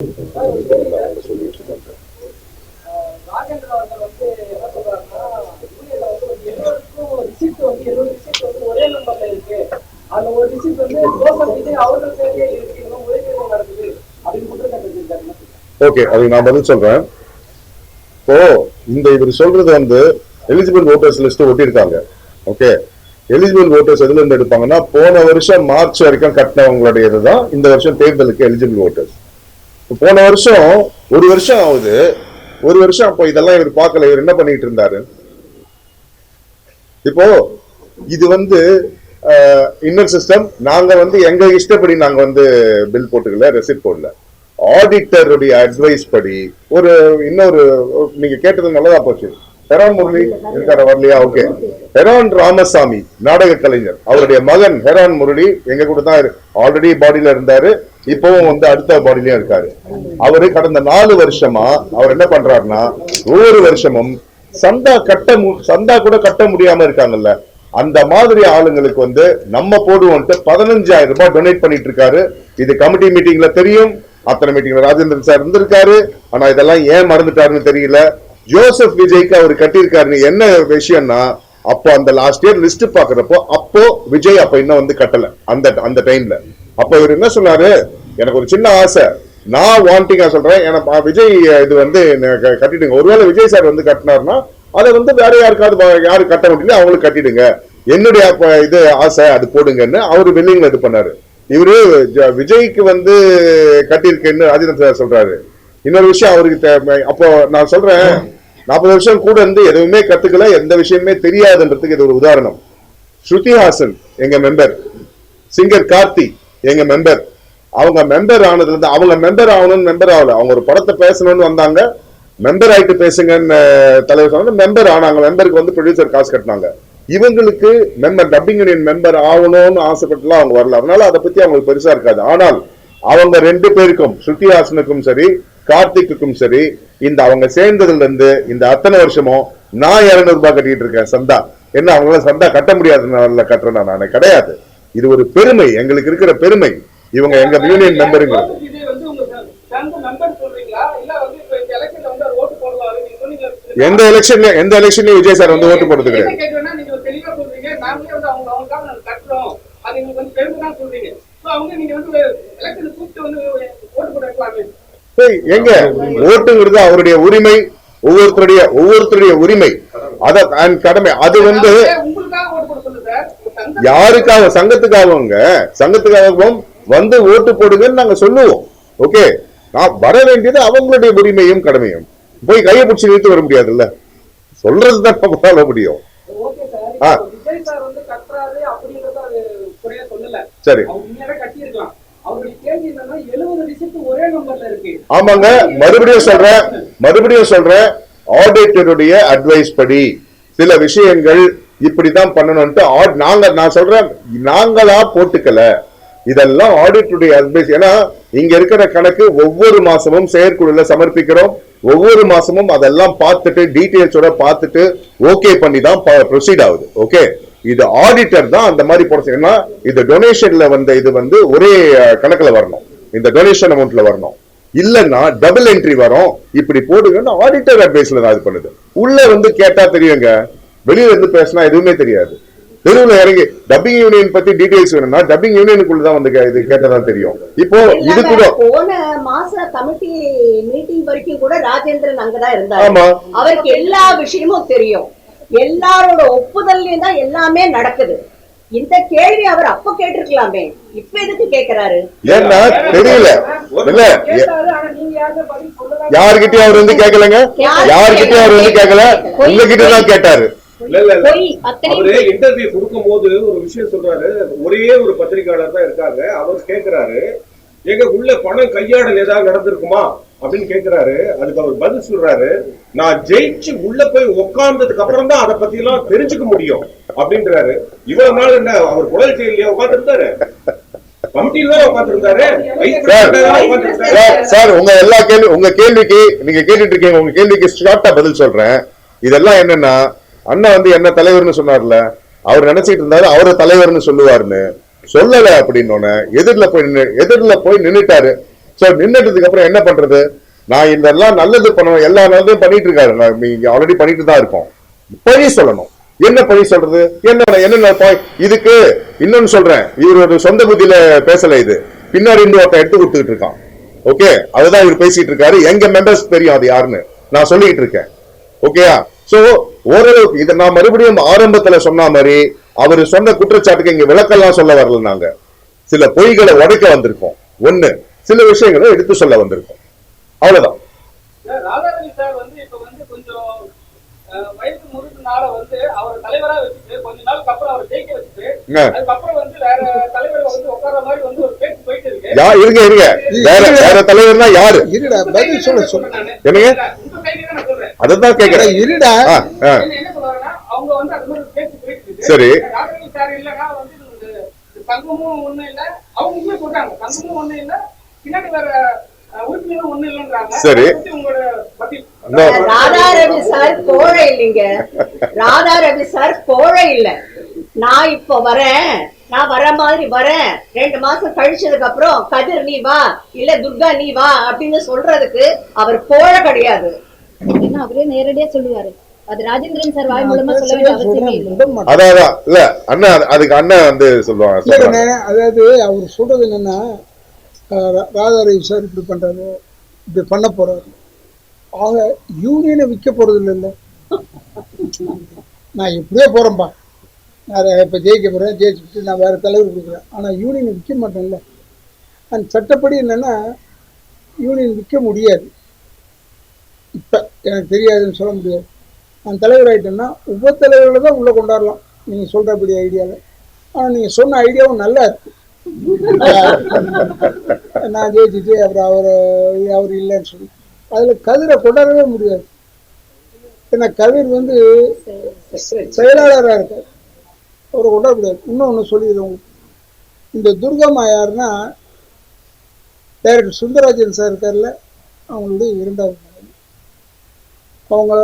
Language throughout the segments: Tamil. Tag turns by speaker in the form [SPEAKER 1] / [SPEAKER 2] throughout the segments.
[SPEAKER 1] சொல்லிட்டு இருக்காங்க. ஓகே, அதுக்கு நான் பதில் சொல்றேன். இப்போ இவர் சொல்றது எலிஜிபிள் ஓட்டர்ஸ் லிஸ்ட் ஒட்டியிருக்காங்க. ஓகே, எலிஜிபிள் ஓட்டர்ஸ் எதுல இருந்து எடுப்பாங்கன்னா, போன வருஷம் மார்ச் வரைக்கும் கட்டினவங்களுடைய இதுதான் இந்த வருஷம் தேர்தலுக்கு எலிஜிபிள் ஓட்டர்ஸ். போன வருஷம் ஒரு வருஷம் ஆகுது. ஒரு வருஷம் அப்போ இதெல்லாம் இவர் பார்க்கல. இவர் என்ன பண்ணிட்டு இருந்தாரு? இப்போ இது இன்னர் சிஸ்டம். நாங்க எங்க இஷ்டப்படி நாங்க பில் போட்டுக்கல, ரெசிப்ட் போடல. ஆடிட்டருடைய அட்வைஸ் படி இன்னொரு நீங்க கேட்டது நல்லதா போச்சு. ஹெரான் முரளி இருக்கார வரலையா? ஓகே, ஹெரான் ராமசாமி நாடக கலைஞர், அவருடைய மகன் ஹெரான் முரளி எங்க கூட தான் ஆல்ரெடி பாடியில இருந்தாரு. இப்பவும் அடுத்த பாடியிலயும் இருக்காரு. அவரு கடந்த 4 வருஷமா அவர் என்ன பண்றாருன்னா, ஒவ்வொரு வருஷமும் சந்தா கூட கட்ட முடியாம இருக்காங்கல்ல, அந்த மாதிரி ஆளுங்களுக்கு நம்ம போடுவோம் 15,000 ரூபாய் டொனேட் பண்ணிட்டு இருக்காரு. இது கமிட்டி மீட்டிங்ல தெரியும். அத்தனை மீட்டிங்ல ராஜேந்திரன் சார் இருந்திருக்காரு. ஆனா இதெல்லாம் ஏன் மறந்துட்டாருன்னு தெரியல. ஜோசப் விஜய்க்கு அவர் கட்டியிருக்காருன்னு என்ன விஷயம்னா, அப்போ அந்த லாஸ்ட் இயர் லிஸ்ட் பாக்குறப்போ அப்போ விஜய் அப்ப இன்னும் கட்டல. அந்த டைம்ல அப்ப இவர் என்ன சொன்னாரு, எனக்கு ஒரு சின்ன ஆசை, நான் வாண்டிங்கா சொல்றேன், எனக்கு விஜய் இது கட்டிடுங்க. ஒருவேளை விஜய் சார் கட்டினார்னா அதை வேற யாருக்காவது யாரு கட்ட முடியல அவங்களுக்கு கட்டிடுங்க, என்னுடைய இது ஆசை, அது போடுங்கன்னு அவரு வெள்ளிங்ல இது பண்ணாரு. இவரு விஜய்க்கு கட்டியிருக்கேன்னு ராஜேந்திரன் சார் சொல்றாரு. இன்னொரு விஷயம் அவருக்கு அப்போ நான் சொல்றேன், 40 வருஷம் கூட எதுவுமே கத்துக்கல, எந்த விஷயமே தெரியாதுன்றதுக்கு இது ஒரு உதாரணம். ஸ்ருதிஹாசன் எங்க மெம்பர், சிங்கர் கார்த்தி எங்க மெம்பர். அவங்க மெம்பர் ஆனதுல இருந்து அவங்க மெம்பர் ஆகணும்னு மெம்பர் ஆகல. அவங்க ஒரு படத்தை பேசணும்னு வந்தாங்க, மெம்பர் ஆயிட்டு பேசுங்கன்னு தலைவர் சொன்னாங்க, மெம்பர் ஆனாங்க. மெம்பருக்கு ப்ரொடியூசர் காசு கட்டினாங்க. இவங்களுக்கு மெம்பர் டப்பிங் யூனியன் மெம்பர் ஆகணும்னு ஆசைப்பட்டுலாம் அவங்க வரல. அதனால அதை பத்தி அவங்களுக்கு பெருசா இருக்காது. ஆனால் அவங்க 2 பேருக்கும், ஸ்ருதிஹாசனுக்கும் சரி கார்த்திக்குக்கும் சரி, அவங்க சேர்ந்ததுல இருந்து இந்த அத்தனை வருஷமும் நான் 200 ரூபாய் கட்டிட்டு இருக்கேன் சந்தா. என்ன அவங்களால சந்தா கட்ட முடியாதுனால கட்டுறேன் நானே கிடையாது. இது ஒரு பெருமை, எங்களுக்கு இருக்கிற பெருமை. இவங்க எங்க யூனியன் மெம்பருங்க. எந்த எலெக்ஷன்லயும் விஜய் சார் ஓட்டு போடுறது கிடையாது. எங்க ஓட்டுங்கிறது அவருடைய உரிமை, ஒவ்வொருத்தருடைய உரிமை, கடமை. அது யாருக்காக? சங்கத்துக்காகவும் ஓட்டு போடுங்கன்னு நாங்க சொல்லுவோம். ஓகே, நான் வர வேண்டியது அவங்களுடைய உரிமையும் கடமையும். போய் கையை பிடிச்சி நிறுத்தி வர முடியாதுல்ல, சொல்றதுதான் நம்மளால முடியும். சரி, ஆமாங்க. மறுபடியும் சொல்றேன், ஆடிட்டருடைய அட்வைஸ் படி சில விஷயங்கள் இப்படிதான் பண்ணணும்ட்டு நான் சொல்றேன், நாங்களா போட்டுக்கல, இதெல்லாம் ஆடிட்டருடைய அட்வைஸ். ஏன்னா இங்க இருக்கிற கணக்கு ஒவ்வொரு மாசமும் செயற்குழுல சமர்ப்பிக்கிறோம். ஒவ்வொரு மாசமும் அதெல்லாம் பார்த்துட்டு டீடைல்ஸோட பார்த்துட்டு ஓகே பண்ணி தான் ப்ரொசீட் ஆகுது. ஓகே, இது ஆடிட்டர் தான் அந்த மாதிரி போடுறதுன்னா, இது டொனேஷன்ல இது ஒரே கணக்குல வரணும், இந்த டொனேஷன் அமௌண்ட்ல வரணும். இல்லன்னா டபுள் என்ட்ரி வரும். இப்படி போடுங்கன்னு ஆடிட்டர் அட்வைஸ்ல தான் இது பண்ணுது. உள்ள கேட்டா தெரியுங்க, வெளியில பேசினா எதுவுமே தெரியாது. தெருவுல இறங்கி டப்பிங் யூனியன் பத்தி டீடைல்ஸ் வேணும்னா டப்பிங் யூனியனுக்குள்ள தான் இது கேட்டதான் தெரியும். இப்போ இது கூட
[SPEAKER 2] போன மாச கமிட்டி மீட்டிங் வரைக்கும் கூட ராஜேந்திரன் அங்கதான் இருந்தாரு. அவருக்கு எல்லா விஷயமும் தெரியும். எல்லாரோட ஒப்புதல்லையும் தான் எல்லாமே நடக்குது. இந்த கேள்வி அவர் அப்ப கேட்டிருக்கலாமே, இப்ப எதுக்கு கேக்குறாரு?
[SPEAKER 1] ஏன்னா தெரியல. இல்ல, யாருகிட்டயும் அவர் கேட்கலங்க, யாருகிட்டயும் அவர் கேட்கல, உங்ககிட்ட தான் கேட்டாரு.
[SPEAKER 3] அவரு இன்டர்வியூ கொடுக்கும் போது ஒரு விஷயம் சொல்றாரு. ஒரே ஒரு பத்திரிகையாளர் தான் இருக்காங்க. அவர் கேட்கிறாரு, எங்க உள்ள பணம் கையாடல் ஏதாவது நடந்திருக்குமா அப்படின்னு கேட்கிறாரு. அதுக்கு அவர் பதில் சொல்றாரு, நான் ஜெயிச்சு உள்ள போய் உட்கார்ந்ததுக்கு அப்புறம் தான் அதை பத்தி எல்லாம் தெரிஞ்சுக்க முடியும் அப்படின்றாரு. இவ்வளவு நாள் என்ன அவர் குழல் செயலியா உட்கார்ந்து இருந்தாரு?
[SPEAKER 1] சார், உங்க கேள்விக்கு நீங்க கேட்டுட்டு இருக்கீங்க. உங்க கேள்விக்கு ஷார்ட்டா பதில் சொல்றேன். இதெல்லாம் என்னன்னா, அண்ணா என்ன தலைவர்னு சொன்னார்ல, அவர் நினைச்சிட்டு இருந்தாரு அவரை தலைவர்னு சொல்லுவாருன்னு. சொல்லல அப்படின்னு எதிரில போய் நின்னுட்டாரு. சோ நின்னுட்டதுக்கு அப்புறம் என்ன பண்றது? நான் இதெல்லாம் நல்லது பண்ணணும், எல்லா நல்லதும் பண்ணிட்டு இருக்காரு, ஆல்ரெடி பண்ணிட்டு தான் இருக்கோம். பழி சொல்லணும். என்ன பழி சொல்றது? என்ன இதுக்கு இன்னொன்னு சொல்றேன், இவர் ஒரு சொந்த புத்தியில பேசல, இது பின்னாடி இருந்து ஒருத்தன் எடுத்து கொடுத்துட்டு இருக்கான். ஓகே, அதுதான் இவர் பேசிட்டு இருக்காரு. எங்க மெம்பர்ஸ் தெரியும் அது யாருன்னு நான் சொல்லிட்டு இருக்கேன். ஓகேயா? சோ ஓரளவுக்கு இதை நான் மறுபடியும் ஆரம்பத்துல சொன்ன மாதிரி அவர் சொன்ன குற்றச்சாட்டுக்கு இங்க விளக்கெல்லாம் சொல்ல வரல. நாங்க சில பொய்களை உடைக்க வந்திருக்கோம். ஒண்ணு, சில விஷயங்களை எடுத்து சொல்ல வந்திருக்கோம். அவ்வளவுதான்.
[SPEAKER 4] ராதாரவி சார் இப்ப கொஞ்சம் வயசு முழுதுனால அவர் தலைவரா வச்சுட்டு கொஞ்ச நாளுக்கு அப்புறம் அவர் ஜெயிக்க வச்சுட்டு அதுக்கப்புறம் வேற தலைவர் உட்கார மாதிரி ஒரு பேச்சு போயிட்டு இருக்கு.
[SPEAKER 1] இருங்க வேற தலைவர்னா யாரு?
[SPEAKER 4] பதில் சொல்ல
[SPEAKER 1] என்னங்க
[SPEAKER 4] உங்க கையில தான் நான் சொல்றேன்.
[SPEAKER 1] அதான் கேக்குறேன்.
[SPEAKER 4] இருடா என்ன சொல்றாங்கன்னா அவங்க அது மாதிரி ஒரு பேச்சு போயிட்டு இருக்கு.
[SPEAKER 1] சரி,
[SPEAKER 4] ராதாரவி சார் இல்லன்னா சங்கமும் ஒண்ணு இல்ல, அவங்க உண்மையை சொல்றாங்க. சங்கமும் ஒண்ணு இல்ல, பின்னாடி வேற உறுப்பினரும் ஒண்ணு இல்லைன்றாங்க.
[SPEAKER 1] சரி,
[SPEAKER 4] உங்களோட பதில்.
[SPEAKER 2] ராதாரவி சார் கோழை இல்லைங்க. ராதாரவி சார் கோழை இல்ல. நான் இப்ப வரேன், நான் வர மாதிரி வரேன், 2 மாசம் கழிச்சதுக்கு அப்புறம் கதிர் நீ வா, இல்ல துர்கா நீ வா அப்படின்னு சொல்றதுக்கு அவர் கோழை கிடையாது.
[SPEAKER 5] அவரே நேரடியா சொல்லுவாரு. அது ராஜேந்திரன் சார் வாய் மூலமா சொல்ல வேண்டிய அவசியமே இல்லை.
[SPEAKER 1] அதான் இல்ல அண்ணா, அதுக்கு அண்ணன் சொல்லுவாங்க.
[SPEAKER 6] அதாவது அவர் சொல்றது என்னன்னா, ராதாரவி சார் இப்படி பண்றாரு, இப்படி பண்ண போறாரு. அவங்க யூனியனை விற்க போறது இல்லைல்ல. நான் எப்படியோ போறேன்பா, நான் இப்ப ஜெயிக்க போறேன், ஜெயிச்சுட்டு நான் வேற தலைவர் கொடுக்குறேன், ஆனா யூனியனை விற்க மாட்டேன்ல. அந்த சட்டப்படி என்னன்னா யூனியன் விற்க முடியாது. இப்ப எனக்கு தெரியாதுன்னு சொல்ல முடியாது. நான் தலைவர் ஆகிட்டேன்னா உபத்தலைவர்களை தான் உள்ள கொண்டாடலாம் நீங்கள் சொல்கிறபடி ஐடியாவில். ஆனால் நீங்கள் சொன்ன ஐடியாவும் நல்லா இருக்கு. நான் ஜெயிச்சுட்டு அப்புறம் அவர் இல்லைன்னு சொல்லி அதில் கதிரை கொண்டாடவே முடியாது. ஏன்னா கதிர் செயலாளராக இருக்கார், அவரை கொண்டாட முடியாது. இன்னொன்று சொல்லிடுறோம், இந்த துர்கம்மா யாருன்னா டைரக்டர் சுந்தரராஜன் சார் இருக்கார்ல, அவங்களுடைய 2வது மனைவி. அவங்க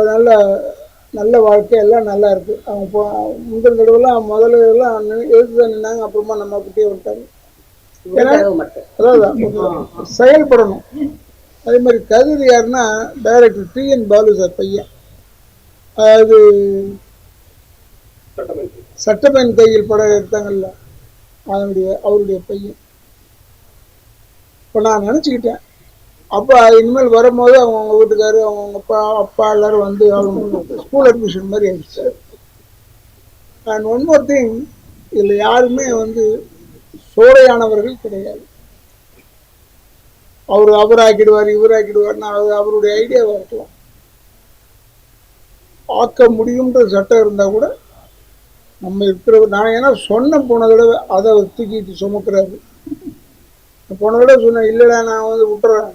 [SPEAKER 6] நல்ல வாழ்க்கை எல்லாம் நல்லா இருக்கு. அவங்க முந்தின தடவைலாம் முதல்லாம் எழுதுதான் நின்னாங்க, அப்புறமா நம்ம கிட்டே விட்டாங்க. அதாவது செயல்படணும். அதே மாதிரி கதிர் யாருன்னா டைரக்டர் TN பாலு சார் பையன், அதாவது சட்டமேன் கையில் படம் எடுத்தாங்கல்ல, அவருடைய பையன். இப்போ நான் நினச்சிக்கிட்டேன், அப்போ இனிமேல் வரும்போது அவங்க வீட்டுக்காரு அவங்க அப்பா எல்லாரும் அவங்க ஸ்கூல் அட்மிஷன் மாதிரி ஆயிடுச்சு. அண்ட் ஒன் மோர் திங், இதில் யாருமே சோழையானவர்கள் கிடையாது. அவர் ஆக்கிடுவார், இவர் ஆக்கிடுவார்னா அவருடைய ஐடியாவாக இருக்கலாம். ஆக்க முடியுன்ற சட்டம் இருந்தால் கூட நம்ம இருக்கிற நான் ஏன்னா சொன்ன போன தடவை அதை தூக்கிட்டு சுமக்கிறாரு. போன தடவை சொன்னேன், இல்லைடா நான் விட்டுறேன்,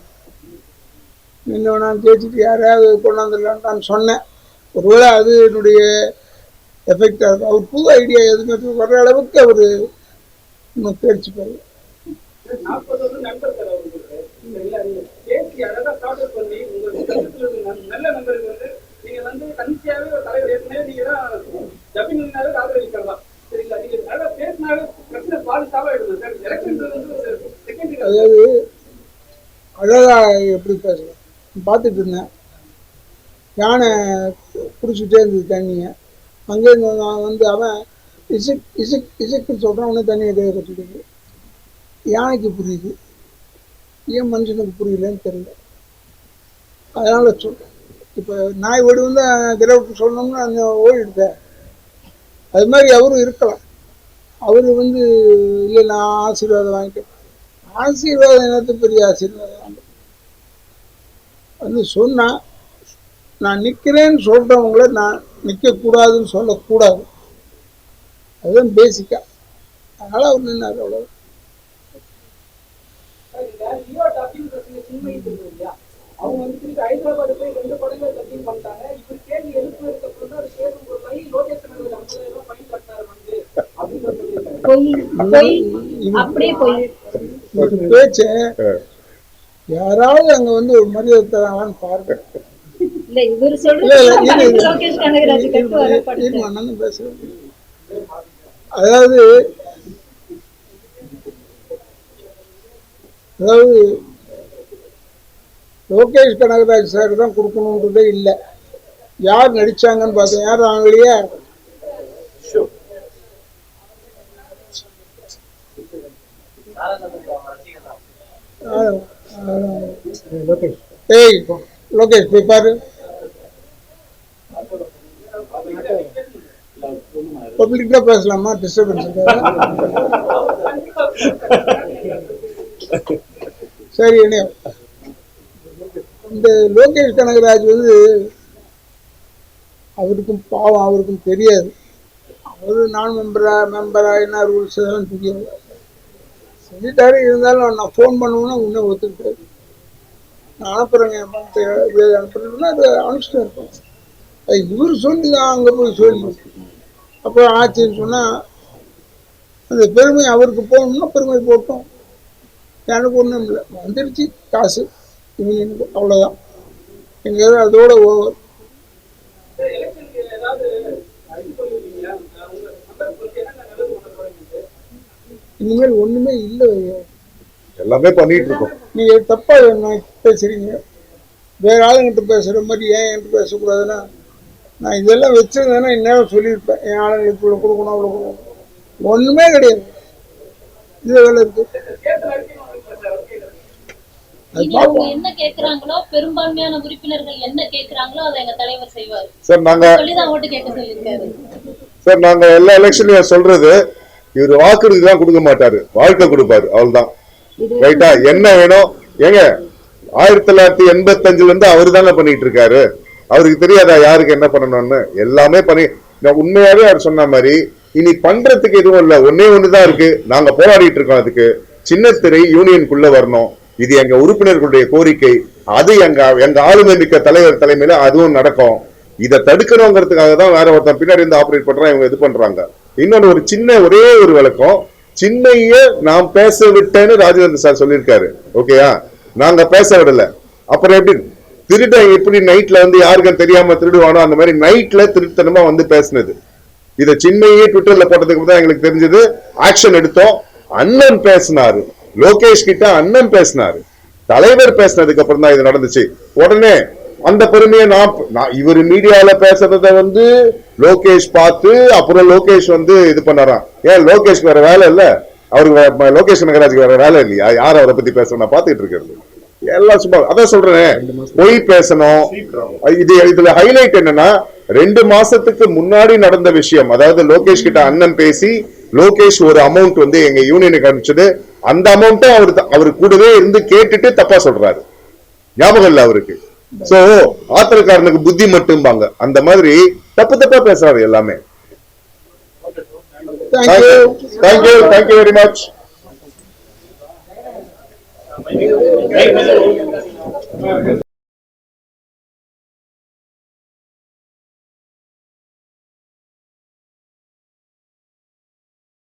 [SPEAKER 6] இன்னும் நான் ஜெயிச்சுட்டு யாரையாவது கொண்டாந்துடலான்னு நான் சொன்னேன். ஒருவேளை அது என்னுடைய எஃபெக்ட் ஆகுது. அவர் புது ஐடியா எதுவுமே வர்ற அளவுக்கு அவர் இன்னும் தேர்ச்சி பெறல. அதாவது அழகா எப்படி பேசலாம் பார்த்துட்டு இருந்தேன். யானை குடிச்சுட்டே இருந்தது தண்ணியை. அங்கேருந்து நான் அவன் இசைக்குன்னு சொல்கிறான், உடனே தண்ணியை கையை கட்டிட்டு. யானைக்கு புரியுது, ஏன் மனுஷனுக்கு புரியலன்னு தெரியல. அதனால் சொல்கிறேன், இப்போ நாய் ஓடி திரவிட்டு சொல்லணும்னா அந்த ஓடிடுத. அது மாதிரி அவரும் இருக்கலாம். அவர் இல்லை நான் ஆசீர்வாதம் வாங்கிட்டேன். ஆசீர்வாதம் என்னது பெரிய ஆசீர்வாதம்? சொன்னா நான் நிற்கிறேன்னு சொல்றவங்கள நான் நிற்கக்கூடாதுன்னு சொல்லக்கூடாது. அதுதான் பேசிக்கா. அதனால அவர் நின்னார். அவ்வளவு.
[SPEAKER 4] அவங்க திருப்பி ஹைதராபாத் போய் 2 படங்கள் கட்டிங் பண்ணிட்டாங்க. இவர் கேள்வி எழுப்புறதுக்கு அப்புறம் தான் கேட்கும் ஒரு பை லோகேஷ் கனகராஜ் 50,000 ரூபாய் ஃபைன் கட்டாரு
[SPEAKER 6] பேச்ச யாராவது அங்க ஒரு மரியாதை தராங்களான்னு பாருங்க. பேசுறேன். அதாவது லோகேஷ் கனகராஜ் சார் தான் கொடுக்கணுன்றதே இல்லை. யார் நடிச்சாங்கன்னு பார்த்தேன், யாரும் வாங்கலையே. ஏய் லோகேஷ் போய் பாரு. பப்ளிக்கா பேசலாமா? டிஸ்டர்பன்ஸ் சரி. என்ன இந்த லோகேஷ் கனகராஜ் வந்து அவருக்கும் பாவம், அவருக்கும் தெரியாது. அவரு நான் மெம்பரா என்ன ரூல்ஸ் எல்லாம் தெரியாது. செஞ்சுட்டாரு. இருந்தாலும் நான் ஃபோன் பண்ணுவேன்னா உன்னை ஒத்துக்கிட்டாரு. நான் அனுப்புறேங்க அனுப்புறேன்னா அது அனுப்பிச்சுட்டு இருப்பேன். அது இவர் சொல்லி தான் அங்கே போய் சொல்லி அப்போ ஆச்சுன்னு சொன்னால் அந்த பெருமை அவருக்கு போகணும்னா பெருமை போட்டோம். எனக்கு ஒன்றும் இல்லை, வந்துடுச்சு காசு யூனியனுக்கு, அவ்வளோதான். எங்கேயாவது அதோட ஓவர். இனிமேல் ஒண்ணுமே இல்லை,
[SPEAKER 1] எல்லாமே பண்ணிட்டு இருக்கோம்.
[SPEAKER 6] நீங்க தப்பா பேசுறீங்க. வேற ஆளுங்கிட்ட பேசுற மாதிரி ஏன் என்கிட்ட பேசக்கூடாதுன்னா, நான் இதெல்லாம் வச்சிருந்தேன்னா இந்நேரம் சொல்லியிருப்பேன். என் ஆளுங்களுக்கு இவ்வளோ கொடுக்கணும் அவ்வளோ கொடுக்கணும். ஒண்ணுமே கிடையாது. இதுல வேலை இருக்கு.
[SPEAKER 7] இனி அவங்க என்ன கேக்குறாங்களோ, பெரும்பான்மையான உறுப்பினர்கள் என்ன கேக்குறாங்களோ அதை எங்க தலைவர் செய்வார்
[SPEAKER 1] சார். நாங்க
[SPEAKER 7] சொல்லிதான் ஓட்டு கேட்க சொல்லியிருக்காரு
[SPEAKER 1] சார். நாங்க எல்லா எலெக்ஷன்லயும் சொல்றது, இவர் வாக்குறுதி தான் கொடுக்க மாட்டாரு, வாழ்க்கை கொடுப்பாரு, அவ்வளவுதான். ரைட்டா? என்ன வேணும் ஏங்க? 1985 இருந்து அவரு தானே பண்ணிட்டு இருக்காரு. அவருக்கு தெரியாதா யாருக்கு என்ன பண்ணணும்னு? எல்லாமே பண்ணி உண்மையாவே அவர் சொன்ன மாதிரி இனி பண்றதுக்கு எதுவும் இல்ல. ஒன்னே ஒண்ணுதான் இருக்கு, நாங்க போராடிட்டு இருக்கோம். அதுக்கு சின்னத்திரை யூனியனுக்குள்ள வரணும். இது எங்க உறுப்பினர்களுடைய கோரிக்கை. அது எங்க ஆளுமை மிக்க தலைவர் தலைமையில அதுவும் நடக்கும். இதை தடுக்கணுங்கிறதுக்காக தான் வேற ஒருத்தன் பின்னாடி இருந்து ஆபரேட் பண்றான், இவங்க இது பண்றாங்க. இன்னொன்று ஒரு சின்ன ஒரே ஒரு விளக்கம், சின்னைய நாம் பேச விட்டேன்னு ராஜேந்திர சார் சொல்லியிருக்காரு. ஓகேயா? நாங்க பேச விடல. அப்புறம் எப்படி திருட எப்படி நைட்ல வந்து யாருக்கும் தெரியாம திருடுவானோ அந்த மாதிரி நைட்ல திருத்தனமா வந்து பேசினது. இத சின்னையே ட்விட்டர்ல போட்டதுக்கு தான் எங்களுக்கு தெரிஞ்சது. ஆக்ஷன் எடுத்தோம். அண்ணன் பேசினாரு, லோகேஷ் கிட்ட அண்ணன் பேசினாரு, தலைவர் பேசினதுக்கு அப்புறம் தான் இது நடந்துச்சு. உடனே அந்த பெருமையை நான் இவர் மீடியால பேசுறத வந்து லோகேஷ் பார்த்து அப்புறம் லோகேஷ் வந்து இது பண்ணாராம். ஏன் லோகேஷ்க்கு வேற வேலை இல்ல? அவருக்கு லோகேஷ் கனகராஜுக்கு வேற வேலை இல்லையா? யார் அவரை பத்தி பேச நான் பாத்துட்டு இருக்கிறது எல்லாம் சும்மா. அதான் சொல்றேன், பொய் பேசணும். இதுல ஹைலைட் என்னன்னா, 2 மாசத்துக்கு முன்னாடி நடந்த விஷயம். அதாவது லோகேஷ் கிட்ட அண்ணன் பேசி லோகேஷ் ஒரு அமௌண்ட் வந்து எங்க யூனியனுக்கு அனுப்பிச்சது. அந்த அமௌண்ட்டை அவரு கூடவே இருந்து கேட்டுட்டு தப்பா சொல்றாரு. ஞாபகம் இல்ல அவருக்கு. சோ ஆத்திரக்காரனுக்கு புத்தி மட்டும்பாங்க. அந்த மாதிரி தப்பு தப்பா பேசுறாரு எல்லாமே. Thank you very much.